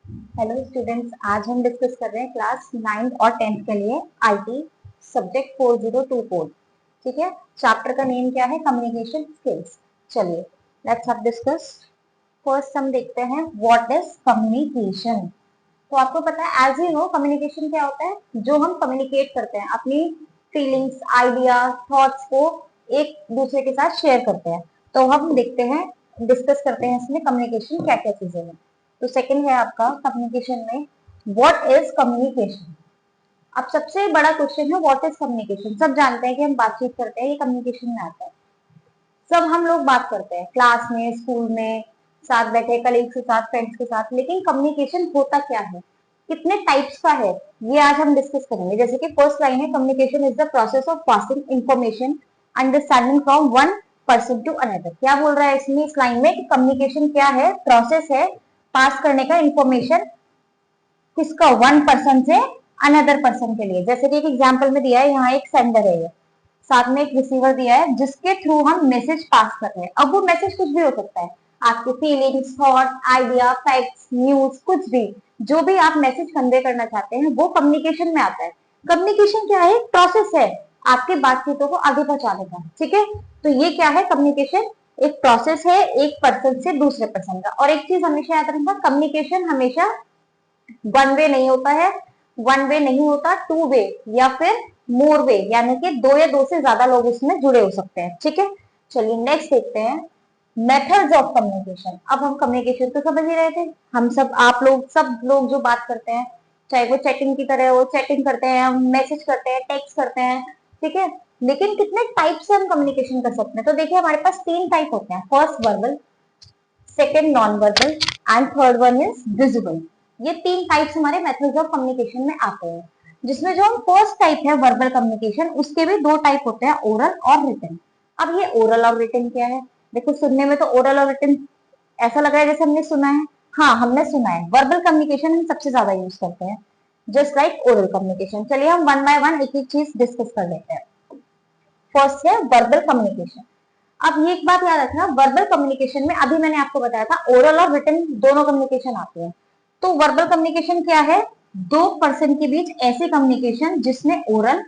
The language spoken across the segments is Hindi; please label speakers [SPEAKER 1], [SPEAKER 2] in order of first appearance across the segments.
[SPEAKER 1] हेलो स्टूडेंट्स, आज हम डिस्कस कर रहे हैं क्लास 9 और 10th के लिए आईटी सब्जेक्ट 4024। ठीक है, चैप्टर का नेम क्या है? Communication skills. चलिए लेट्स अब डिस्कस। फर्स्ट हम देखते हैं व्हाट इज कम्युनिकेशन। तो आपको पता है, एज यू नो, कम्युनिकेशन क्या होता है? जो हम कम्युनिकेट करते हैं, अपनी फीलिंग्स, आइडिया, थॉट्स को एक दूसरे के साथ शेयर करते हैं। तो हम देखते हैं, डिस्कस करते हैं इसमें कम्युनिकेशन क्या क्या चीजें हैं। तो सेकंड है आपका कम्युनिकेशन में व्हाट इज कम्युनिकेशन। अब सबसे बड़ा क्वेश्चन है व्हाट इज कम्युनिकेशन। सब जानते हैं कि हम बातचीत करते हैं, ये कम्युनिकेशन में आता है। सब हम लोग बात करते हैं क्लास में, स्कूल में, साथ बैठे कलीग के साथ, फ्रेंड्स के साथ, लेकिन कम्युनिकेशन होता क्या है, कितने टाइप्स का है, ये आज हम डिस्कस करेंगे। जैसे कि फर्स्ट लाइन है, communication is the process of passing information, understanding from one person to another. क्या बोल रहा है इसमें, इस लाइन में, कि कम्युनिकेशन क्या है? प्रोसेस है पास करने का इंफॉर्मेशन किसका? वन पर्सन से अनदर पर्सन के लिए। जैसे कि एक एग्जांपल में दिया है, यहाँ एक सेंडर है, ये साथ में एक रिसीवर दिया है जिसके थ्रू हम मैसेज पास कर रहे हैं। अब वो मैसेज कुछ भी हो सकता है, आपके feelings, thought, idea, facts, news, कुछ भी, जो भी आप मैसेज कन्वे करना चाहते हैं वो कम्युनिकेशन में आता है। कम्युनिकेशन क्या है? प्रोसेस है आपके बातचीतों को आगे पहुंचाने का। ठीक है, तो ये क्या है? कम्युनिकेशन एक प्रोसेस है, एक पर्सन से दूसरे पर्सन का। और एक चीज हमेशा याद रखना, कम्युनिकेशन हमेशा वन वे नहीं होता है, वन वे नहीं होता, टू वे या फिर मोर वे, यानी कि दो या दो से ज्यादा लोग उसमें जुड़े हो सकते हैं। ठीक है, चलिए नेक्स्ट देखते हैं मेथड्स ऑफ कम्युनिकेशन। अब हम कम्युनिकेशन तो समझ ही रहे थे, हम सब, आप लोग, सब लोग जो बात करते हैं, चाहे वो चैटिंग की तरह हो, चैटिंग करते हैं, हम मैसेज करते हैं, टेक्स्ट करते हैं। ठीक है, लेकिन कितने टाइप से हम कम्युनिकेशन कर सकते हैं? तो देखिए, हमारे पास तीन टाइप होते हैं। First verbal, second non verbal and third one is visible. ये तीन टाइप्स हमारे मेथड्स ऑफ कम्युनिकेशन में आते हैं, जिसमें जो हम फर्स्ट टाइप है वर्बल कम्युनिकेशन, उसके भी दो टाइप होते हैं, ओरल और रिटन। अब ये ओरल और रिटन क्या है? देखो, सुनने में तो ओरल और रिटन ऐसा लग रहा है जैसे हमने सुना है। हाँ, हमने सुना है। वर्बल कम्युनिकेशन हम सबसे ज्यादा यूज करते हैं, जस्ट लाइक ओरल कम्युनिकेशन। चलिए हम वन बाय वन एक एक चीज डिस्कस कर लेते हैं। फर्स्ट है वर्बल कम्युनिकेशन। अब ये एक बात याद रखना, वर्बल कम्युनिकेशन में अभी मैंने आपको बताया था ओरल और रिटन दोनों कम्युनिकेशन आते हैं। तो वर्बल कम्युनिकेशन क्या है? दो पर्सन के बीच ऐसी कम्युनिकेशन जिसमें ओरल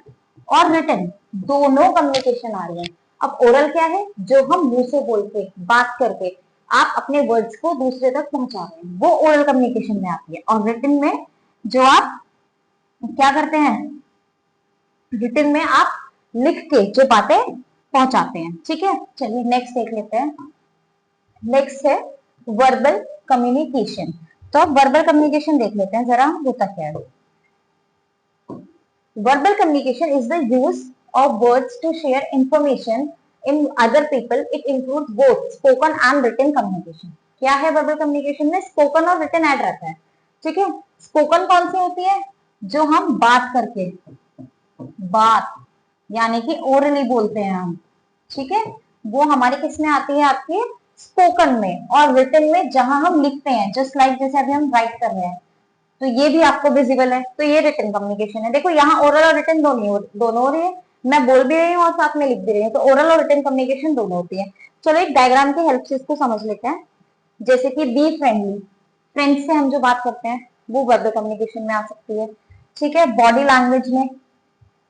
[SPEAKER 1] और रिटन दोनों कम्युनिकेशन आ रही है। अब ओरल क्या है? जो हम मुंह से बोल के, बात करके आप अपने वर्ड्स को दूसरे तक पहुंचा रहे हैं, वो ओरल कम्युनिकेशन में आती है। और रिटन में जो आप क्या करते हैं, रिटन में आप लिख के जो बातें पहुंचाते हैं। ठीक है, चलिए नेक्स्ट देख लेते हैं। नेक्स्ट है वर्बल कम्युनिकेशन। तो अब वर्बल कम्युनिकेशन देख लेते हैं जरा, होता क्या है। Verbal communication is the use of words to share information in other people. It includes both spoken and written communication. क्या है वर्बल कम्युनिकेशन में? स्पोकन और रिटन ऐड रहता है। ठीक है, स्पोकन कौन सी होती है? जो हम बात करके, बात यानी कि ओरली बोलते हैं हम। ठीक है, वो हमारी किस में आती है? आपके स्पोकन में। और रिटन में जहां हम लिखते हैं, जस्ट लाइक जैसे अभी हम राइट कर रहे हैं, तो ये भी आपको विजिबल है, तो ये रिटन कम्युनिकेशन है। देखो, यहाँ ओरल और रिटन दोनों हो रही है, मैं बोल भी रही हूँ और साथ में लिख भी रही हूँ, तो ओरल और रिटन कम्युनिकेशन दोनों होती है। चलो एक डायग्राम की हेल्प से इसको समझ लेते हैं। जैसे कि बी फ्रेंडली, फ्रेंड्स से हम जो बात करते हैं वो वर्बल कम्युनिकेशन में आ सकती है। ठीक है, बॉडी लैंग्वेज में,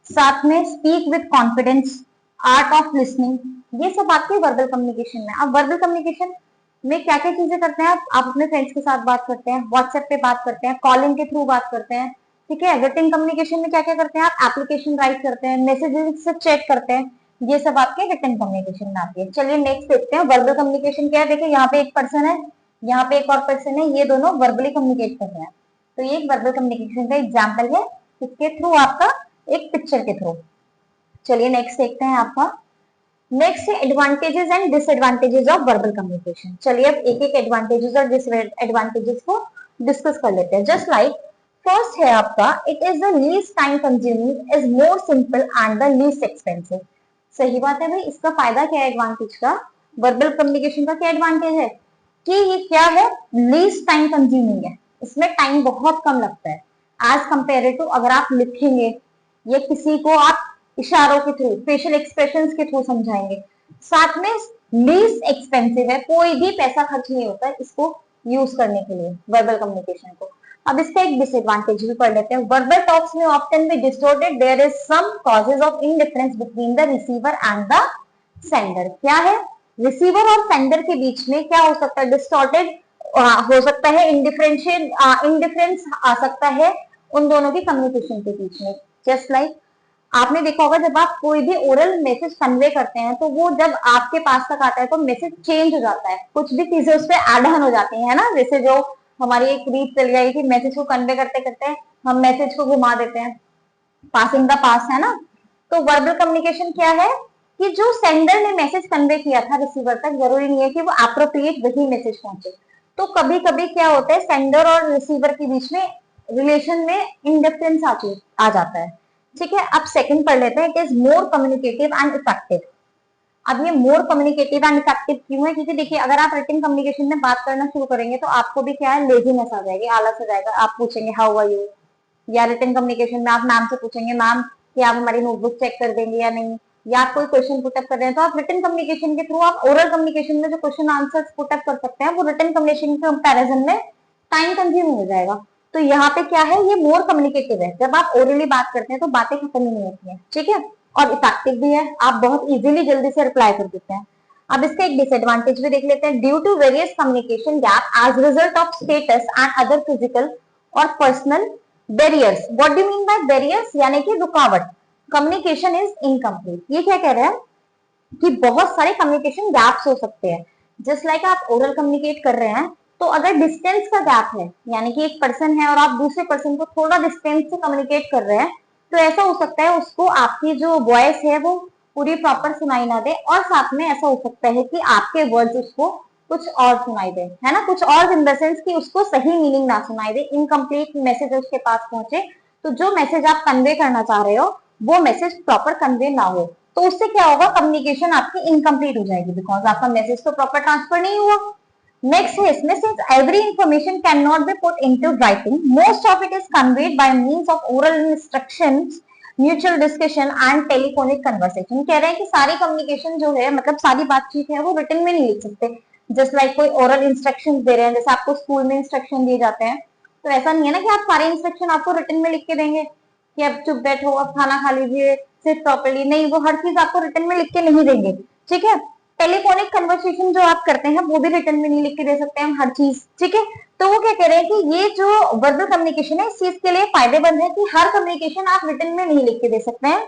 [SPEAKER 1] साथ में speak with confidence, art of listening, ये सब आपके वर्बल कम्युनिकेशन में। अब वर्बल कम्युनिकेशन में क्या क्या चीजें करते हैं? आप अपने फ्रेंड्स के साथ बात करते हैं, व्हाट्सएप पे बात करते हैं, कॉलिंग के थ्रू बात करते हैं। ठीक है, रिटन कम्युनिकेशन में क्या क्या करते हैं? आप एप्लीकेशन राइट करते हैं, मैसेजेस से चेक करते हैं, ये सब आपके रिटन कम्युनिकेशन में आती है। चलिए नेक्स्ट देखते हैं वर्बल कम्युनिकेशन क्या है। देखिए, यहाँ पे एक पर्सन है, यहाँ पे एक और पर्सन है, ये दोनों वर्बली कम्युनिकेट कर रहे हैं। तो ये एक वर्बल कम्युनिकेशन का एग्जाम्पल है, इसके थ्रू आपका एक पिक्चर के थ्रू। चलिए नेक्स्ट देखते हैं आपका। नेक्स्ट है advantages and disadvantages of verbal communication. चलिए अब एक एक एडवांटेजेस और डिसएडवांटेजेस को डिस्कस कर लेते हैं। जस्ट लाइक फर्स्ट है आपका, it is the least time consuming, is more simple and the least expensive. सही बात है भाई, इसका फायदा क्या है एडवांटेज का? वर्बल कम्युनिकेशन का क्या एडवांटेज है कि ये क्या है? लीस्ट टाइम कंज्यूमिंग है, इसमें टाइम बहुत कम लगता है एज कंपेयर टू अगर आप लिखेंगे या किसी को आप इशारों के थ्रू, फेशियल एक्सप्रेशंस के थ्रू समझाएंगे। साथ में लीस्ट एक्सपेंसिव है, कोई भी पैसा खर्च नहीं होता है इसको यूज करने के लिए, वर्बल कम्युनिकेशन को। अब इसका एक डिसएडवांटेज भी पढ़ लेते हैं। वर्बल टॉक्स में often be distorted, there is some causes of indifference between the receiver and the sender. क्या है, रिसीवर और सेंडर के बीच में क्या हो सकता है, डिस्टॉर्टेड हो सकता है, इंडिफरेंस आ सकता है उन दोनों की कम्युनिकेशन के बीच में। जस्ट लाइक आपने देखा होगा जब आप कोई भी ओरल मैसेज कन्वे करते हैं तो वो जब आपके पास तक आता है तो मैसेज चेंज हो जाता है, कुछ भी चीजें उस पर एड ऑन हो जाती है ना। जैसे जो हमारी एक रीत चल गई कि मैसेज को कन्वे करते करते हम मैसेज को घुमा देते हैं, पासिंग द पास है ना। तो वर्बल कम्युनिकेशन क्या है कि जो सेंडर ने मैसेज कन्वे किया था रिसीवर तक, जरूरी नहीं है कि वो एप्रोप्रिएट वही मैसेज पहुंचे। तो कभी कभी क्या होता है, सेंडर और रिसीवर के बीच में रिलेशन में इंडिफरेंस आ जाता है। ठीक है, अब सेकंड पढ़ लेते हैं, it is more communicative and effective. अब ये मोर कम्युनिकेटिव एंड इफेक्टिव क्यों है, क्योंकि देखिए अगर आप रिटन कम्युनिकेशन में बात करना शुरू करेंगे तो आपको भी क्या है, लेजीनेस आ जाएगी, आलस आ जाएगा। आप पूछेंगे हाउ आर यू, या रिटन कम्युनिकेशन में आप मैम से पूछेंगे मैम कि आप हमारी नोटबुक चेक कर देंगे या नहीं, या आप कोई क्वेश्चन पुटअप कर रहे हैं तो आप रिटन कम्युनिकेशन के थ्रू आप ओरल कम्युनिकेशन में जो क्वेश्चन आंसर पुटअप कर सकते हैं वो रिटन कम्युनिकेशन के कंपैरिजन में टाइम कंज्यूम हो जाएगा। तो यहाँ पे क्या है, ये मोर कम्युनिकेटिव है। जब आप ओरली बात करते हैं तो बातें खत्म ही नहीं होती है, ठीक है, और इफेक्टिव भी है, आप बहुत इजीली जल्दी से रिप्लाई कर देते हैं। अब इसका एक डिसएडवांटेज भी देख लेते हैं, due to various communication gap as result of status and other physical और personal barriers. What do mean by barriers, यानी कि रुकावट, कम्युनिकेशन इज इनकम्प्लीट। ये क्या कह रहे हैं कि बहुत सारे कम्युनिकेशन गैप्स हो सकते हैं। जस्ट लाइक आप ओरल कम्युनिकेट कर रहे हैं तो अगर डिस्टेंस का गैप है, यानी कि एक पर्सन है और आप दूसरे पर्सन को थोड़ा डिस्टेंस से कम्युनिकेट कर रहे हैं, तो ऐसा हो सकता है उसको आपकी जो वॉइस है वो पूरी प्रॉपर सुनाई ना दे, और साथ में ऐसा हो सकता है कि आपके वर्ड्स उसको कुछ और सुनाई दे, है ना, कुछ और इन द सेंस कि उसको सही मीनिंग ना सुनाई दे, इनकम्प्लीट मैसेज उसके पास पहुंचे, तो जो मैसेज आप कन्वे करना चाह रहे हो वो मैसेज प्रॉपर कन्वे ना हो, तो उससे क्या होगा, कम्युनिकेशन आपकी इनकम्प्लीट हो जाएगी, बिकॉज आपका मैसेज तो प्रॉपर ट्रांसफर नहीं हुआ। नेक्स्ट है इसमें, since every information can not B put into writing, most of it is conveyed by means of oral instructions, mutual discussion and telephonic conversation. कह रहे हैं कि सारी कम्युनिकेशन जो है, मतलब सारी बातचीत है, वो रिटन में नहीं लिख सकते। जस्ट लाइक कोई ओरल इंस्ट्रक्शन दे रहे हैं, जैसे आपको स्कूल में इंस्ट्रक्शन दिए जाते हैं, तो ऐसा नहीं है ना कि आप सारे इंस्ट्रक्शन आपको रिटन में लिख के देंगे कि अब चुप बैठो, अब खाना खा लीजिए, सिट प्रॉपर्ली, नहीं, वो हर चीज आपको रिटन में लिख के नहीं देंगे। ठीक है, टेलीफोनिक कन्वर्सेशन जो आप करते हैं वो भी रिटन में नहीं लिख के दे सकते हैं हर चीज। ठीक है, तो वो क्या कह रहे हैं कि ये जो वर्बल कम्युनिकेशन है इस चीज के लिए फायदेमंद है कि हर कम्युनिकेशन आप रिटन में नहीं लिख के दे सकते हैं,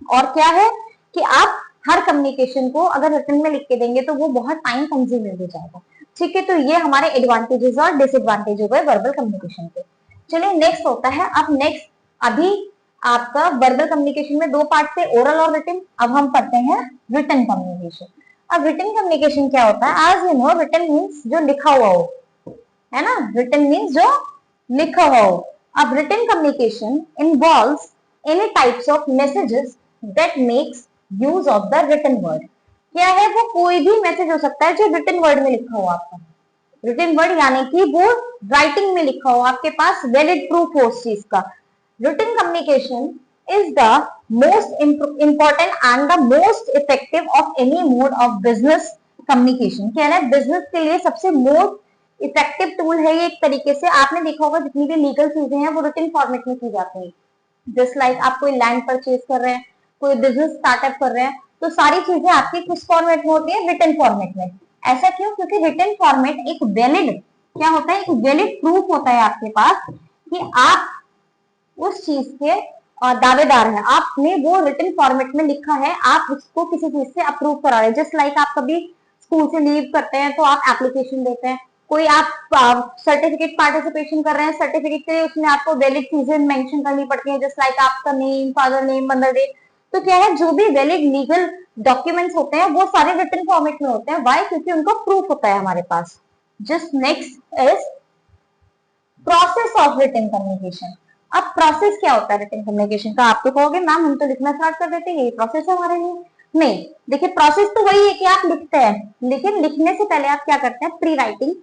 [SPEAKER 1] और क्या है कि आप हर कम्युनिकेशन को अगर रिटन में लिख के देंगे तो वो बहुत टाइम कंज्यूमिंग हो जाएगा। ठीक है, तो ये हमारे एडवांटेजेस और डिसएडवांटेज हो गए वर्बल कम्युनिकेशन के। चलिए नेक्स्ट होता है, अब नेक्स्ट अभी आपका वर्बल कम्युनिकेशन में दो पार्ट थे, ओरल और रिटन। अब हम पढ़ते हैं रिटन कम्युनिकेशन। अब रिटन कम्युनिकेशन क्या होता है, आज यू नो रिटन मीन्स जो लिखा हुआ हो, है ना, रिटन मीन्स जो लिखा हुआ हो। अब written communication involves any types of messages that makes use of the written word. क्या है, वो कोई भी मैसेज हो सकता है जो रिटन वर्ड में लिखा हो आपका, रिटन वर्ड यानी कि वो राइटिंग में लिखा हो, आपके पास वैलिड प्रूफ हो उस चीज का। Written communication is the most important and the most effective of any mode of business communication। क्या है, बिजनेस के लिए सबसे मोस्ट इफेक्टिव टूल है ये। एक तरीके से आपने देखा होगा जितनी भी लीगल चीजें हैं वो रिटन फॉर्मेट में की जाती है। जस्ट लाइक आप कोई लैंड परचेज कर रहे हैं, कोई बिजनेस स्टार्टअप कर रहे हैं, तो सारी चीजें आपकी किस फॉर्मेट में होती है, रिटन फॉर्मेट में। ऐसा क्यों, क्योंकि रिटन फॉर्मेट एक वैलिड क्या होता है, एक वैलिड प्रूफ होता है आपके पास कि आप उस चीज के दावेदार है, आपने वो रिटन फॉर्मेट में लिखा है, आप उसको किसी चीज से अप्रूव करा रहे हैं। जस्ट लाइक आप कभी स्कूल से लीव करते हैं तो आप एप्लीकेशन देते हैं, कोई आप सर्टिफिकेट पार्टिसिपेशन कर रहे हैं, सर्टिफिकेट के लिए उसमें आपको वैलिड चीजें मेंशन करनी पड़ती है, जस्ट लाइक आपका name, father name, mother date. तो क्या है, जो भी वैलिड लीगल डॉक्यूमेंट्स होते हैं वो सारे रिटन फॉर्मेट में होते हैं। वाई, क्योंकि उनका प्रूफ होता है हमारे पास। Just next is process of written communication. अब प्रोसेस क्या होता है रिटन कम्युनिकेशन का, आप तो कहोगे मैम हम तो लिखना स्टार्ट कर देते हैं, यही प्रोसेस है हमारे लिए। नहीं, देखिए प्रोसेस तो वही है कि आप लिखते हैं, लेकिन लिखने से पहले आप क्या करते हैं, प्री राइटिंग,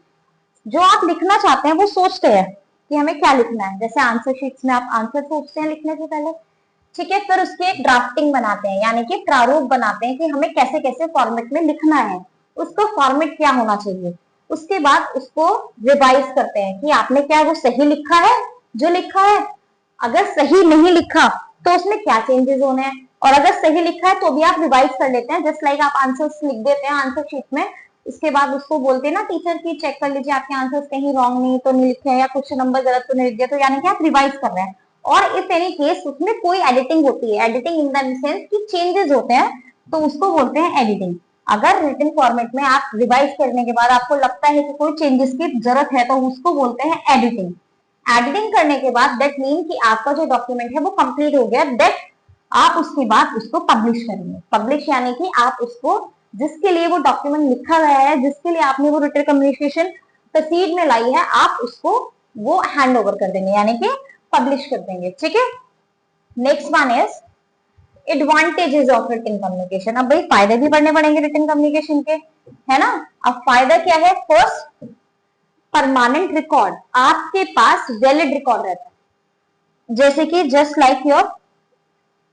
[SPEAKER 1] जो आप लिखना चाहते हैं वो सोचते हैं कि हमें क्या लिखना है। जैसे आंसर शीट्स में आप आंसर सोचते हैं लिखने से पहले, ठीक है, फिर उसकी एक ड्राफ्टिंग बनाते हैं, यानी कि प्रारूप बनाते हैं कि हमें कैसे कैसे फॉर्मेट में लिखना है, उसका फॉर्मेट क्या होना चाहिए। उसके बाद उसको रिवाइज करते हैं कि आपने क्या वो सही लिखा है जो लिखा है, अगर सही नहीं लिखा तो उसमें क्या चेंजेस होने हैं, और अगर सही लिखा है तो भी आप रिवाइज कर लेते हैं, जस्ट लाइक आप आंसर्स लिख देते हैं आंसर शीट में, उसके बाद उसको बोलते हैं ना टीचर की चेक कर लीजिए आपके आंसर्स कहीं रॉन्ग नहीं तो नहीं लिखे हैं या कुछ नंबर गलत तो नहीं लिख दिया, तो यानी कि आप रिवाइज कर रहे हैं। और इफ एनी केस उसमें कोई एडिटिंग होती है, एडिटिंग इन द सेंस कि चेंजेस होते हैं, तो उसको बोलते हैं एडिटिंग। अगर रिटन फॉर्मेट में आप रिवाइज करने के बाद आपको लगता है कि कोई चेंजेस की जरूरत है तो उसको बोलते हैं एडिटिंग। एडिटिंग करने के बाद दैट मीन कि आपका जो डॉक्यूमेंट है वो कंप्लीट हो गया, दैट आप उसके बाद उसको पब्लिश करेंगे। पब्लिश यानी कि आप उसको जिसके लिए वो डॉक्यूमेंट लिखा गया है, जिसके लिए आपने वो रिटन कम्युनिकेशन तस्वीर में लाई है, आप उसको वो हैंड ओवर कर देंगे यानी कि पब्लिश कर देंगे। ठीक है, next one is advantages of written communication. अब भाई फायदे भी पढ़ने पड़ेंगे रिटन कम्युनिकेशन के, है ना। अब फायदा क्या है, फर्स्ट परमानेंट रिकॉर्ड, आपके पास वैलिड रिकॉर्ड रहता है, जैसे कि जस्ट लाइक योर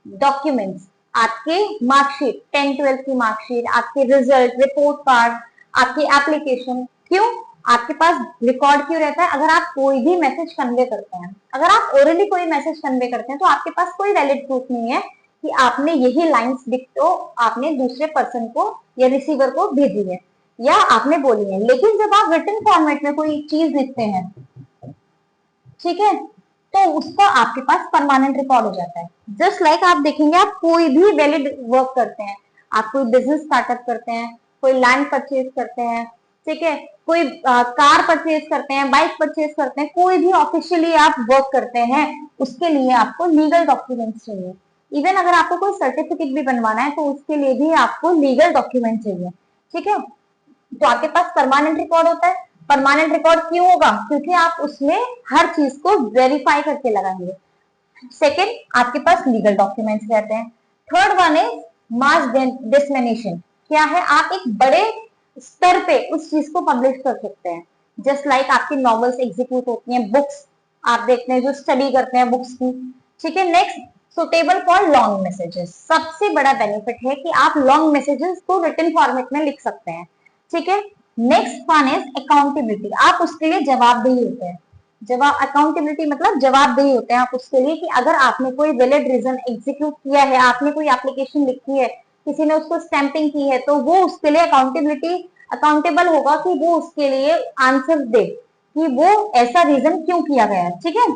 [SPEAKER 1] डॉक्यूमेंट्स, आपके मार्कशीट, 10-12 की मार्कशीट, आपके रिजल्ट, रिपोर्ट कार्ड, आपकी एप्लीकेशन, क्यों आपके पास रिकॉर्ड क्यों रहता है। अगर आप कोई भी मैसेज कन्वे करते हैं, अगर आप ओरली कोई मैसेज कन्वे करते हैं तो आपके पास कोई वैलिड प्रूफ नहीं है कि आपने यही लाइंस डिक्टो आपने दूसरे पर्सन को या रिसीवर को भेजी है या आपने बोली है। लेकिन जब आप रिटन फॉर्मेट में कोई चीज लिखते हैं, ठीक है, तो उसका आपके पास परमानेंट रिकॉर्ड हो जाता है। जस्ट लाइक आप देखेंगे, आप कोई भी वैलिड वर्क करते हैं, आप कोई बिजनेस स्टार्टअप करते हैं, कोई लैंड परचेज करते हैं, ठीक है, कोई कार परचेज करते हैं, बाइक परचेज करते हैं, कोई भी ऑफिशियली आप वर्क करते हैं, उसके लिए आपको लीगल डॉक्यूमेंट्स चाहिए। इवन अगर आपको कोई सर्टिफिकेट भी बनवाना है तो उसके लिए भी आपको लीगल डॉक्यूमेंट चाहिए। ठीक है, तो आपके पास परमानेंट रिकॉर्ड होता है। परमानेंट रिकॉर्ड क्यों होगा, क्योंकि आप उसमें हर चीज को वेरीफाई करके लगाएंगे। सेकंड, आपके पास लीगल डॉक्यूमेंट्स रहते हैं। Third one is mass dissemination, क्या है, आप एक बड़े स्तर पे उस चीज को पब्लिश कर सकते हैं। जस्ट लाइक आपकी नॉवेल्स एग्जीक्यूट होती हैं, बुक्स आप देखते हैं जो स्टडी करते हैं बुक्स की। ठीक है, next, suitable for long messages. सबसे बड़ा बेनिफिट है कि आप लॉन्ग मैसेजेस को रिटन फॉर्मेट में लिख सकते हैं। ठीक है, नेक्स्ट वन इज अकाउंटेबिलिटी, आप उसके लिए जवाबदेही होते हैं। जवाब, अकाउंटेबिलिटी मतलब जवाबदेही होते हैं आप उसके लिए कि अगर आपने कोई वैलिड रीजन एग्जीक्यूट किया है, आपने कोई एप्लीकेशन लिखी है, किसी ने उसको स्टैंपिंग की है, तो वो उसके लिए अकाउंटेबल होगा कि वो उसके लिए आंसर दे कि वो ऐसा रीजन क्यों किया गया है। ठीक है,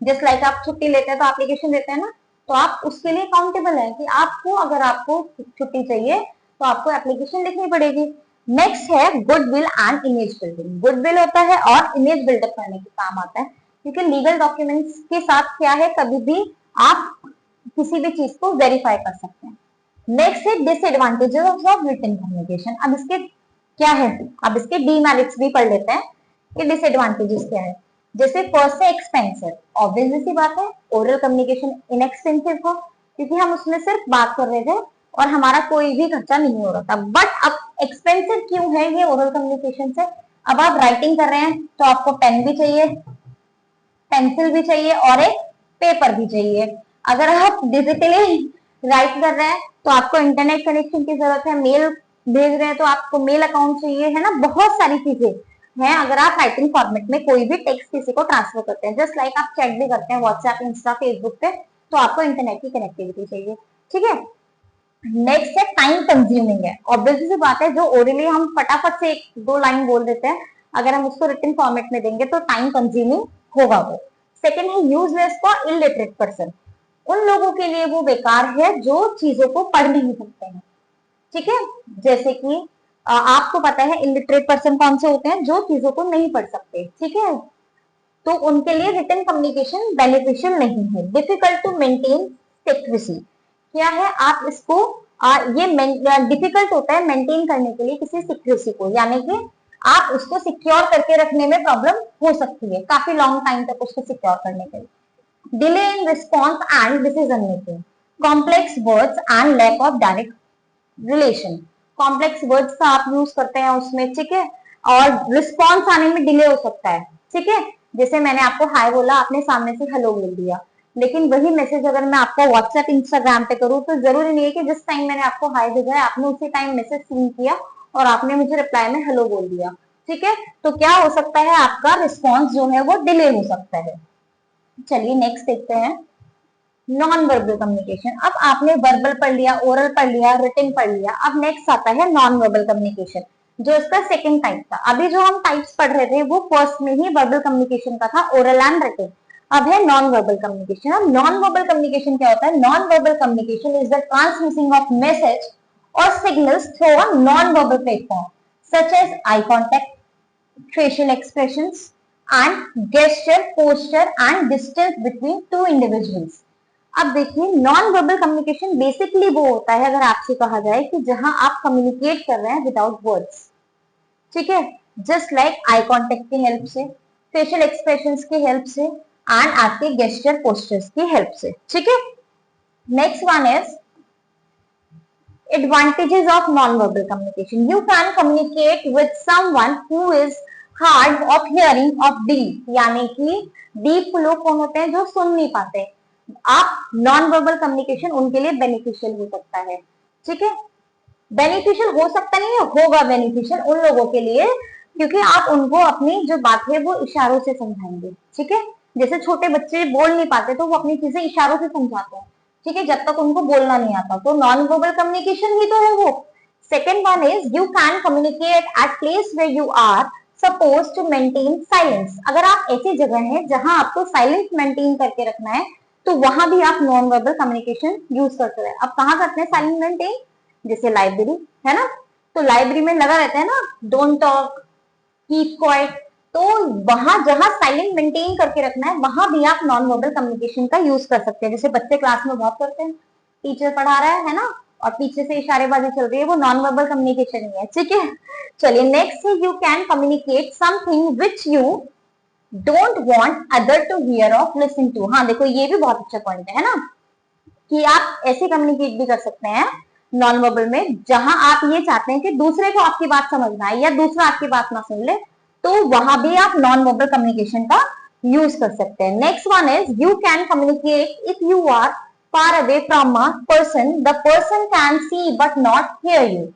[SPEAKER 1] जस्ट लाइक आप छुट्टी लेते हैं तो एप्लीकेशन देते हैं ना, तो आप उसके लिए अकाउंटेबल है कि आपको, अगर आपको छुट्टी चाहिए तो आपको एप्लीकेशन लिखनी पड़ेगी। नेक्स्ट है goodwill and image building. Goodwill होता है और इमेज बिल्डअप करने के काम आता है, क्योंकि लीगल डॉक्यूमेंट्स के साथ क्या है, कभी भी आप किसी भी चीज को वेरीफाई कर सकते हैं। नेक्स्ट है डिसएडवांटेजेस ऑफ रिटन कम्युनिकेशन। अब इसके क्या है, अब इसके डीमेरिट्स भी पढ़ लेते हैं कि डिसएडवांटेजेस क्या है। जैसे फर्स्ट है एक्सपेंसिव, ऑब्वियसली सी बात है, ओरल कम्युनिकेशन इनएक्सपेंसिव था क्योंकि हम उसमें सिर्फ बात कर रहे थे और हमारा कोई भी खर्चा नहीं हो रहा था। बट अब एक्सपेंसिव क्यों है ये ओरल कम्युनिकेशन से, अब आप राइटिंग कर रहे हैं तो आपको पेन भी चाहिए, पेंसिल भी चाहिए और एक पेपर भी चाहिए। अगर आप डिजिटली राइट कर रहे हैं तो आपको इंटरनेट कनेक्शन की जरूरत है, मेल भेज रहे हैं तो आपको मेल अकाउंट चाहिए, है ना, बहुत सारी चीजें हैं। अगर आप राइटिंग फॉर्मेट में कोई भी टेक्स्ट किसी को ट्रांसफर करते हैं, जस्ट लाइक आप चैट भी करते हैं व्हाट्सएप, इंस्टा, फेसबुक पे, तो आपको इंटरनेट की कनेक्टिविटी चाहिए। ठीक है, नेक्स्ट है टाइम कंज्यूमिंग है, ऑब्वियसली सी बात है, जो ओरली हम फटाफट से एक दो लाइन बोल देते हैं, अगर हम उसको रिटन फॉर्मेट में देंगे तो टाइम कंज्यूमिंग होगा वो। सेकेंड है यूजलेस फॉर इलिटरेट पर्सन, उन लोगों के लिए वो बेकार है जो चीजों को पढ़ नहीं सकते हैं। ठीक है, जैसे कि आपको पता है इलिटरेट पर्सन कौन से होते हैं, जो चीजों को नहीं पढ़ सकते। ठीक है, तो उनके लिए रिटन कम्युनिकेशन बेनिफिशियल नहीं है। डिफिकल्ट टू मेंटेन सेक्रेसी, क्या है, आप इसको ये डिफिकल्ट होता है मेंटेन करने के लिए किसी सीक्रेसी को, यानी कि आप उसको सिक्योर करके रखने में प्रॉब्लम हो सकती है काफी लॉन्ग टाइम तक उसको सिक्योर करने के लिए। Delay in response and decision making, complex words and lack of direct relation, complex words का आप यूज करते हैं उसमें, ठीक है, और रिस्पॉन्स आने में डिले हो सकता है। ठीक है, जैसे मैंने आपको हाय बोला, आपने सामने से हेलो बोल दिया, लेकिन वही मैसेज अगर मैं आपको व्हाट्सएप, इंस्टाग्राम पे करूँ तो जरूरी नहीं है कि जिस टाइम मैंने आपको हाय भेजा है आपने उसी टाइम मैसेज सीन किया और आपने मुझे रिप्लाई में हेलो बोल दिया, ठीक है, तो क्या हो सकता है, आपका रिस्पॉन्स जो है वो डिले हो सकता है। चलिए नेक्स्ट देखते हैं, नॉन वर्बल कम्युनिकेशन। अब आपने वर्बल पढ़ लिया, ओरल पढ़ लिया, रिटन पढ़ लिया, अब नेक्स्ट आता है नॉन वर्बल कम्युनिकेशन, जो इसका सेकंड टाइप था। अभी जो हम टाइप्स पढ़ रहे थे वो फर्स्ट में ही वर्बल कम्युनिकेशन का था, ओरल एंड रिटन। अब है नॉन वर्बल कम्युनिकेशन। अब नॉन वर्बल कम्युनिकेशन क्या होता है? Non verbal communication is the transmission of message और signals through a non verbal platform such as eye contact, facial expressions and gesture, posture and distance between two individuals। अब देखिए, नॉन वर्बल कम्युनिकेशन बेसिकली वो होता है, अगर आपसे कहा जाए कि जहां आप कम्युनिकेट कर रहे हैं विदाउट वर्ड्स, ठीक है, जस्ट लाइक आई कॉन्टेक्ट की हेल्प से, फेशियल एक्सप्रेशंस की हेल्प से एंड आपके गेस्चर पोस्टर्स की हेल्प से, ठीक है। Next one is advantages of non-verbal communication. You can communicate with someone who is hard of hearing of deep, यानी कि डीप लोग कौन होते हैं? जो सुन नहीं पाते। आप नॉन वर्बल कम्युनिकेशन उनके लिए बेनिफिशियल हो सकता है, ठीक है। बेनिफिशियल हो सकता नहीं है, होगा बेनिफिशियल उन लोगों के लिए, क्योंकि आप उनको अपनी जो बात है वो इशारों से समझाएंगे, ठीक है। जैसे छोटे बच्चे बोल नहीं पाते तो वो अपनी चीजें इशारों से समझाते हैं, ठीक है, जब तक उनको बोलना नहीं आता, तो नॉन वर्बल कम्युनिकेशन ही तो है वो। Second one is you can communicate at place where you are suppose to maintain silence. अगर आप ऐसी जगह है जहां आपको साइलेंस मेंटेन करके रखना है, तो वहां भी आप नॉन वर्बल कम्युनिकेशन यूज कर सकते हैं। अब कहाँ करते हैं साइलेंस मेंटेन? जैसे लाइब्रेरी है ना, तो लाइब्रेरी में लगा रहता है ना, डोंट टॉक, कीप क्वाइट, तो वहां जहां साइलेंट मेंटेन करके रखना है वहां भी आप नॉन वर्बल कम्युनिकेशन का यूज कर सकते हैं। जैसे बच्चे क्लास में बहुत करते हैं, टीचर पढ़ा रहा है ना, और पीछे से इशारेबाजी चल रही है, वो नॉन वर्बल कम्युनिकेशन ही है, ठीक है। चलिए नेक्स्ट है you can communicate something which you don't want other to hear of listen to. हाँ देखो, ये भी बहुत अच्छा पॉइंट है ना, कि आप ऐसे कम्युनिकेट भी कर सकते हैं नॉन वर्बल में, जहां आप ये चाहते हैं कि दूसरे को आपकी बात समझना है या दूसरा आपकी बात ना सुन ले, तो वहां भी आप नॉन वर्बल कम्युनिकेशन का यूज कर सकते हैं। Next one is you can communicate if you are far away from a person, the person can see but not hear you.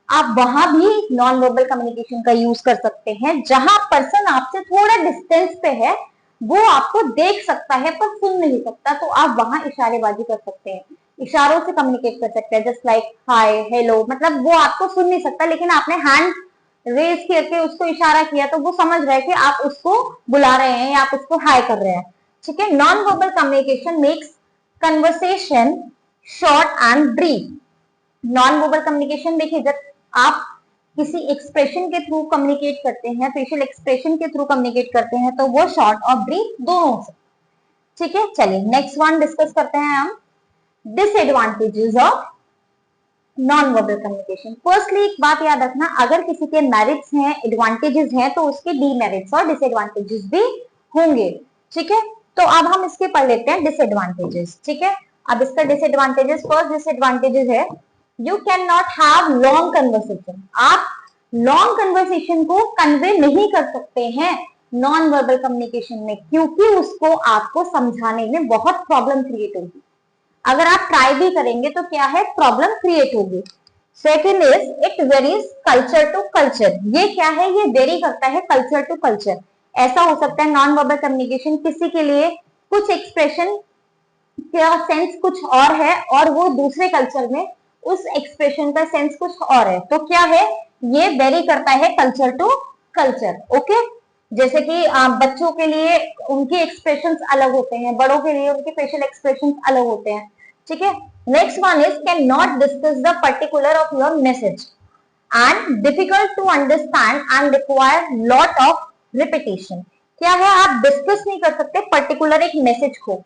[SPEAKER 1] आप वहां भी नॉन वर्बल कम्युनिकेशन का यूज कर सकते हैं, जहां पर्सन आपसे थोड़ा डिस्टेंस पे है, वो आपको देख सकता है पर सुन नहीं सकता, तो आप वहां इशारेबाजी कर सकते हैं, इशारों से कम्युनिकेट कर सकते हैं, जस्ट लाइक हाय हेलो। मतलब वो आपको सुन नहीं सकता, लेकिन आपने हैंड रेज करके उसको इशारा किया तो वो समझ रहा है कि आप उसको बुला रहे हैं या आप उसको हाय कर रहे हैं, ठीक है। Non verbal communication makes conversation short and brief. Non verbal communication देखिए, जब आप किसी एक्सप्रेशन के थ्रू कम्युनिकेट करते हैं, फेशियल एक्सप्रेशन के थ्रू कम्युनिकेट करते हैं, तो वो शॉर्ट और ब्रीफ दोनों से, ठीक है। चलिए नेक्स्ट वन डिस्कस करते हैं हम, disadvantages of non verbal communication. Firstly एक बात याद रखना, अगर किसी के मेरिट्स हैं, एडवांटेजेस हैं, तो उसके डीमेरिट्स और डिसएडवांटेजेस भी होंगे, ठीक है। तो अब हम इसके पढ़ लेते हैं डिसएडवांटेजेस, ठीक है। अब इसका डिसएडवांटेजेस, फर्स्ट डिसएडवांटेजेस है you can not have long conversation. आप लॉन्ग कन्वर्सेशन को कन्वे नहीं कर सकते हैं नॉन वर्बल कम्युनिकेशन में, क्योंकि उसको आपको समझाने में बहुत प्रॉब्लम क्रिएट होगी। अगर आप ट्राई भी करेंगे तो क्या है, प्रॉब्लम क्रिएट होगी। Second is it varies culture to culture. ये क्या है, ये वेरी करता है कल्चर टू कल्चर। ऐसा हो सकता है नॉन वर्बल कम्युनिकेशन किसी के लिए कुछ एक्सप्रेशन का सेंस कुछ और है और वो दूसरे कल्चर में उस एक्सप्रेशन का सेंस कुछ और है, तो क्या है, ये वेरी करता है कल्चर टू कल्चर, ओके। जैसे कि बच्चों के लिए उनके एक्सप्रेशंस अलग होते हैं, बड़ों के लिए उनके फेशियल एक्सप्रेशंस अलग होते हैं, ठीक है। Next one is can not discuss the particular of your message and difficult to understand and require lot of repetition. क्या है, आप डिस्कस नहीं कर सकते पर्टिकुलर एक मैसेज को,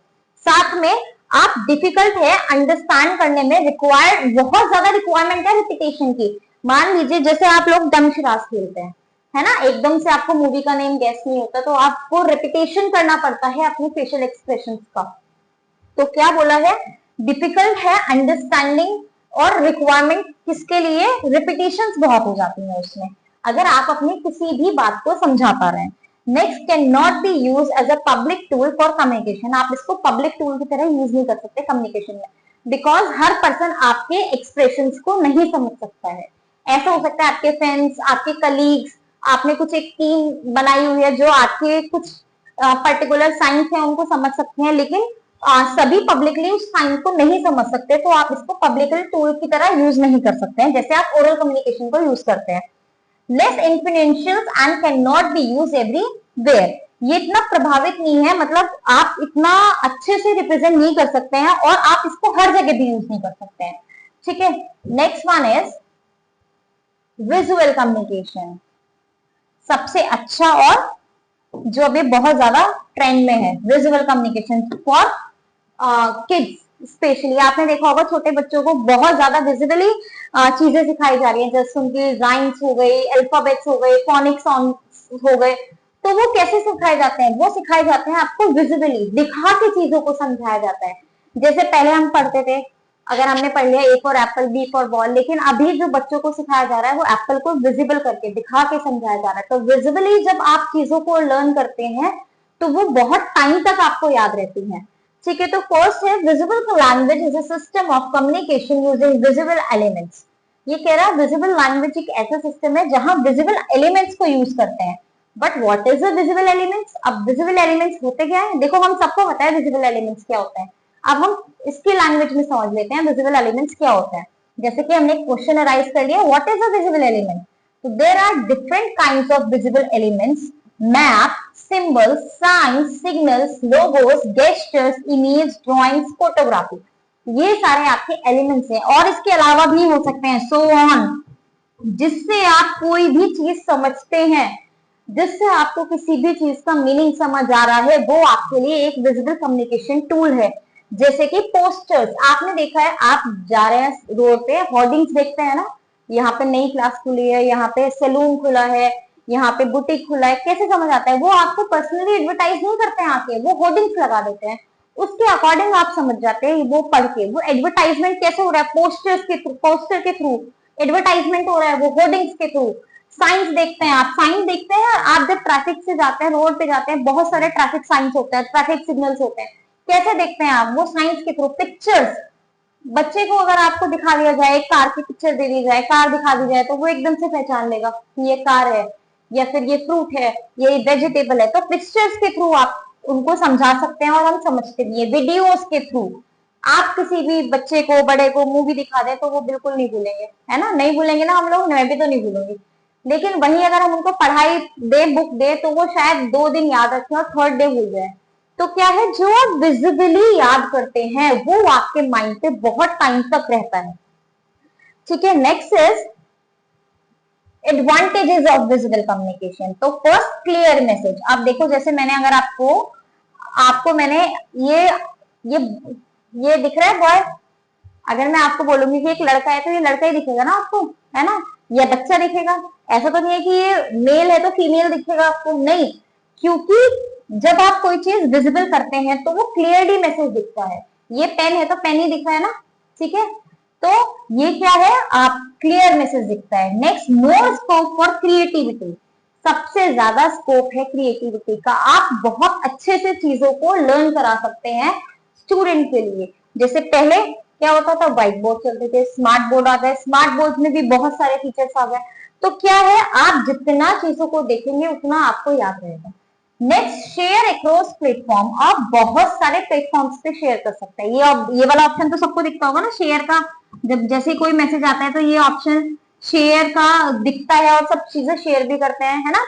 [SPEAKER 1] साथ में आप डिफिकल्ट है अंडरस्टैंड करने में, रिक्वायर्ड बहुत ज्यादा रिक्वायरमेंट है रिपीटेशन की। मान लीजिए जैसे आप लोग दमशराज खेलते हैं, है ना, एकदम से आपको मूवी का नेम गैस नहीं होता, तो आपको रिपीटेशन करना पड़ता है अपनी फेशियल एक्सप्रेशंस का। तो क्या बोला है, डिफिकल्ट है अंडरस्टैंडिंग और रिक्वायरमेंट किसके लिए, रिपीटेशंस बहुत हो जाती है उसमें, अगर आप अपनी किसी भी बात को समझा पा रहे हैं। Next can not be use as a public tool for communication. आप इसको पब्लिक टूल की तरह यूज नहीं कर सकते कम्युनिकेशन में, बिकॉज हर पर्सन आपके एक्सप्रेशंस को नहीं समझ सकता है। ऐसा हो सकता है आपके फ्रेंड्स, आपके कलीग्स, आपने कुछ एक टीम बनाई हुई है जो आपके कुछ पर्टिकुलर साइंस है उनको समझ सकते हैं, लेकिन सभी पब्लिकली उस साइंस को नहीं समझ सकते, तो आप इसको पब्लिकली टूल की तरह यूज नहीं कर सकते हैं जैसे आप ओरल कम्युनिकेशन को यूज करते हैं। Less influential and can not be use everywhere, ये इतना प्रभावित नहीं है, मतलब आप इतना अच्छे से रिप्रेजेंट नहीं कर सकते हैं और आप इसको हर जगह भी यूज नहीं कर सकते हैं। ठीक है, next one is visual communication. सबसे अच्छा और जो अभी बहुत ज्यादा ट्रेंड में है visual communication for kids specially. आपने देखा होगा छोटे बच्चों को बहुत ज्यादा विजिबली चीजें सिखाई जा रही है, जैसे उनकी राइम्स हो गई, अल्फाबेट्स हो गए, फोनिक सॉन्ग्स हो गए। तो वो कैसे सिखाए जाते हैं? वो सिखाए जाते हैं आपको विजिबली, दिखा के चीजों को समझाया जाता है। जैसे पहले हम पढ़ते थे, अगर हमने पढ़ लिया A for apple, B for ball, लेकिन अभी जो बच्चों को सिखाया जा रहा है वो एप्पल को विजिबल करके दिखा के समझाया जा रहा है। तो विजिबली जब आप चीजों को लर्न करते हैं तो वो बहुत टाइम तक आपको याद रहती है। ठीक है, तो फर्स्ट है visible language is a system of communication using visible elements. ये कह रहा है विजिबल लैंग्वेज एक ऐसा सिस्टम है जहां विजिबल एलिमेंट्स को यूज करते हैं। But what is the visible elements? अब विजिबल एलिमेंट्स होते क्या है? देखो हम सबको पता है विजिबल एलिमेंट्स क्या होता है। अब हम इसकी लैंग्वेज में समझ लेते हैं विजिबल एलिमेंट्स क्या होता है। जैसे कि हमने क्वेश्चन अराइज कर लिया, what is a visible element? तो there are different kinds of visible elements, map, symbols, signs, signals, logos, gestures, image, drawings, photography, ये सारे आपके एलिमेंट्स हैं। और इसके अलावा भी हो सकते हैं, सो ऑन, जिससे आप कोई भी चीज समझते हैं, जिससे आपको किसी भी चीज का मीनिंग समझ आ रहा है, वो आपके लिए एक विजिबल कम्युनिकेशन टूल है। जैसे कि पोस्टर्स, आपने देखा है, आप जा रहे हैं रोड पे, होर्डिंग्स देखते हैं ना, यहाँ पे नई क्लास खुली है, यहाँ पे सैलून खुला है, यहाँ पे बुटीक खुला है, कैसे समझ आता है? वो आपको पर्सनली एडवर्टाइज नहीं करते हैं आके, वो होर्डिंग्स लगा देते हैं, उसके अकॉर्डिंग आप समझ जाते हैं वो पढ़ के वो एडवर्टाइजमेंट कैसे हो रहा है, पोस्टर के थ्रू एडवर्टाइजमेंट हो रहा है, वो होर्डिंग्स के थ्रू। साइंस देखते हैं, आप साइंस देखते हैं, आप जब ट्रैफिक से जाते हैं, रोड पे जाते हैं, बहुत सारे ट्रैफिक साइंस होते हैं, ट्रैफिक सिग्नल्स होते हैं, कैसे देखते हैं आप? वो साइंस के थ्रू। पिक्चर्स, बच्चे को अगर आपको दिखा दिया जाए, एक कार की पिक्चर दे दी जाए, कार दिखा दी जाए, तो वो एकदम से पहचान लेगा कि ये कार है, या फिर ये फ्रूट है, ये वेजिटेबल है। तो पिक्चर्स के थ्रू आप उनको समझा सकते हैं और हम समझते भी है। वीडियोस के थ्रू आप किसी भी बच्चे को, बड़े को मूवी दिखा दें तो वो बिल्कुल नहीं भूलेंगे, है ना? नहीं भूलेंगे ना हम लोग, मैं भी तो नहीं भूलूंगी। लेकिन वही अगर हम उनको पढ़ाई दे, बुक दे, तो वो शायद 2 दिन याद रखें और थर्ड डे भूल जाए। तो क्या है, जो आप विजिबली याद करते हैं वो आपके माइंड पे बहुत टाइम तक रहता है। ठीक है, next is advantages of visible communication. तो फर्स्ट, क्लियर मैसेज। आप देखो, जैसे मैंने अगर आपको आपको मैंने ये ये ये दिख रहा है बॉय, अगर मैं आपको बोलूंगी कि एक लड़का है तो ये लड़का ही दिखेगा ना आपको, है ना? या बच्चा दिखेगा। ऐसा तो नहीं है कि ये मेल है तो फीमेल दिखेगा आपको, नहीं, क्योंकि जब आप कोई चीज विजिबल करते हैं तो वो क्लियरली मैसेज दिखता है। ये पेन है तो पेन ही दिखा है ना, ठीक है? तो ये क्या है, आप क्लियर मैसेज दिखता है। Next, more scope for creativity. सबसे ज्यादा स्कोप है क्रिएटिविटी का, आप बहुत अच्छे से चीजों को लर्न करा सकते हैं स्टूडेंट के लिए। जैसे पहले क्या होता था, व्हाइट बोर्ड चलते थे, स्मार्ट बोर्ड आ गए, स्मार्ट बोर्ड में भी बहुत सारे फीचर्स आ गए। तो क्या है, आप जितना चीजों को देखेंगे उतना आपको याद रहेगा। Next, share across platform. आप बहुत सारे प्लेटफॉर्म्स पे शेयर कर सकते हैं। ये वाला ऑप्शन तो सबको दिखता होगा ना, शेयर का। जब जैसे कोई मैसेज आता है तो ये ऑप्शन शेयर का दिखता है और सब चीजें शेयर भी करते हैं, है ना?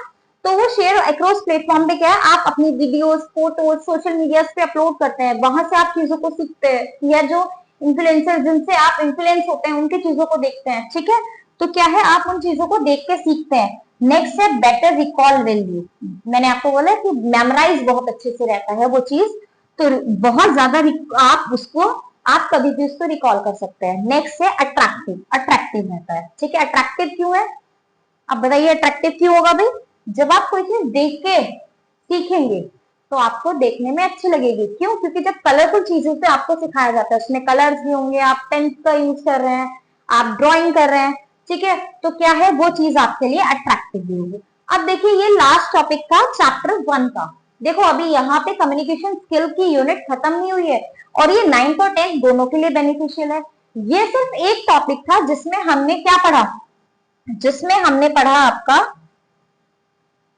[SPEAKER 1] तो वो शेयर अक्रॉस प्लेटफॉर्म पे क्या है, आप अपनी वीडियोस, फोटोज सोशल मीडिया पे अपलोड करते हैं, वहां से आप चीजों को सीखते हैं, या जो इन्फ्लुएंसर जिनसे आप इन्फ्लुएंस होते हैं उनकी चीजों को देखते हैं। ठीक है, तो क्या है, आप उन चीजों को देख के सीखते हैं। नेक्स्ट है बेटर रिकॉल वैल्यू। मैंने आपको बोला कि मेमोराइज बहुत अच्छे से रहता है वो चीज, तो बहुत ज्यादा आप उसको, आप कभी भी उसको रिकॉल कर सकते हैं। नेक्स्ट है अट्रैक्टिव। अट्रैक्टिव रहता है, ठीक है? अट्रैक्टिव क्यों है, अब बताइए अट्रैक्टिव क्यों होगा भाई? जब आप कोई चीज देख के सीखेंगे तो आपको देखने में अच्छी लगेगी। क्यों? क्योंकि जब कलरफुल चीजों से आपको सिखाया जाता है, उसमें कलर्स भी होंगे, आप पेन का यूज कर रहे हैं, आप ड्राइंग कर रहे हैं, ठीक है? तो क्या है, वो चीज आपके लिए अट्रैक्टिव भी होगी। अब देखिए, ये लास्ट टॉपिक था चैप्टर 1 का। देखो अभी यहाँ पे कम्युनिकेशन स्किल की यूनिट खत्म नहीं हुई है, और ये 9th और 10th दोनों के लिए बेनिफिशियल है। ये सिर्फ एक टॉपिक था जिसमें हमने क्या पढ़ा, जिसमें हमने पढ़ा आपका,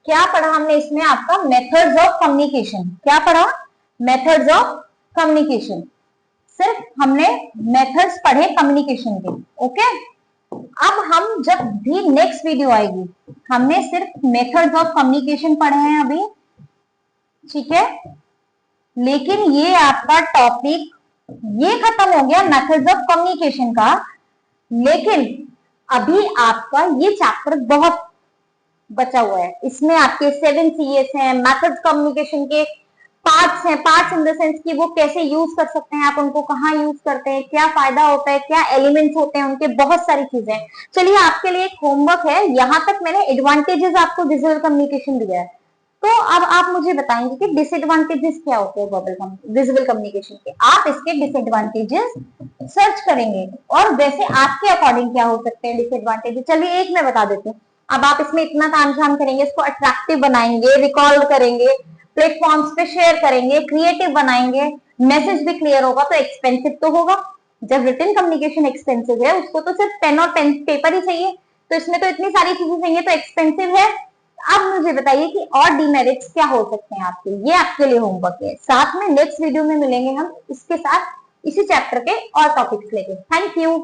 [SPEAKER 1] क्या पढ़ा हमने इसमें आपका, मेथड्स ऑफ कम्युनिकेशन। क्या पढ़ा? Methods of communication. सिर्फ हमने मेथड्स पढ़े कम्युनिकेशन के। ओके, अब हम जब भी नेक्स्ट वीडियो आएगी, हमने सिर्फ मेथड्स ऑफ कम्युनिकेशन पढ़े हैं अभी, ठीक है। लेकिन ये आपका टॉपिक ये खत्म हो गया मेथड्स ऑफ कम्युनिकेशन का। लेकिन अभी आपका ये चैप्टर बहुत बचा हुआ है। इसमें आपके 7 सीएस हैं, मेथड्स कम्युनिकेशन के पार्ट्स हैं। पार्ट्स इन द सेंस कि वो कैसे यूज कर सकते हैं आप, उनको कहाँ यूज करते हैं, क्या फायदा होता है, क्या एलिमेंट्स होते हैं उनके, बहुत सारी चीजें। चलिए आपके लिए एक होमवर्क है, यहां तक मैंने एडवांटेजेस आपको विजुअल कम्युनिकेशन दिया है। तो अब आप मुझे बताएंगे कि डिसएडवांटेजेस क्या होते हैं विजुअल कम्युनिकेशन के। आप इसके डिसएडवांटेजेस सर्च करेंगे और वैसे आपके अकॉर्डिंग क्या हो सकते हैं डिसएडवांटेजेस। चलिए एक मैं बता देती हूँ। अब आप इसमें इतना तामझाम करेंगे, इसको अट्रैक्टिव बनाएंगे, रिकॉल करेंगे, प्लेटफॉर्म्स पे शेयर करेंगे, क्रिएटिव बनाएंगे, मैसेज भी क्लियर होगा, तो एक्सपेंसिव तो होगा। जब रिटन कम्युनिकेशन एक्सपेंसिव है, उसको तो सिर्फ पेन और पेन पेपर ही चाहिए, तो इसमें तो इतनी सारी चीजें चाहिए, तो एक्सपेंसिव है। अब मुझे बताइए कि और डीमेरिट्स क्या हो सकते हैं आपके। ये आपके लिए होमवर्क है। साथ में नेक्स्ट वीडियो में मिलेंगे हम इसके साथ, इसी चैप्टर के और टॉपिक्स लेके। Thank you.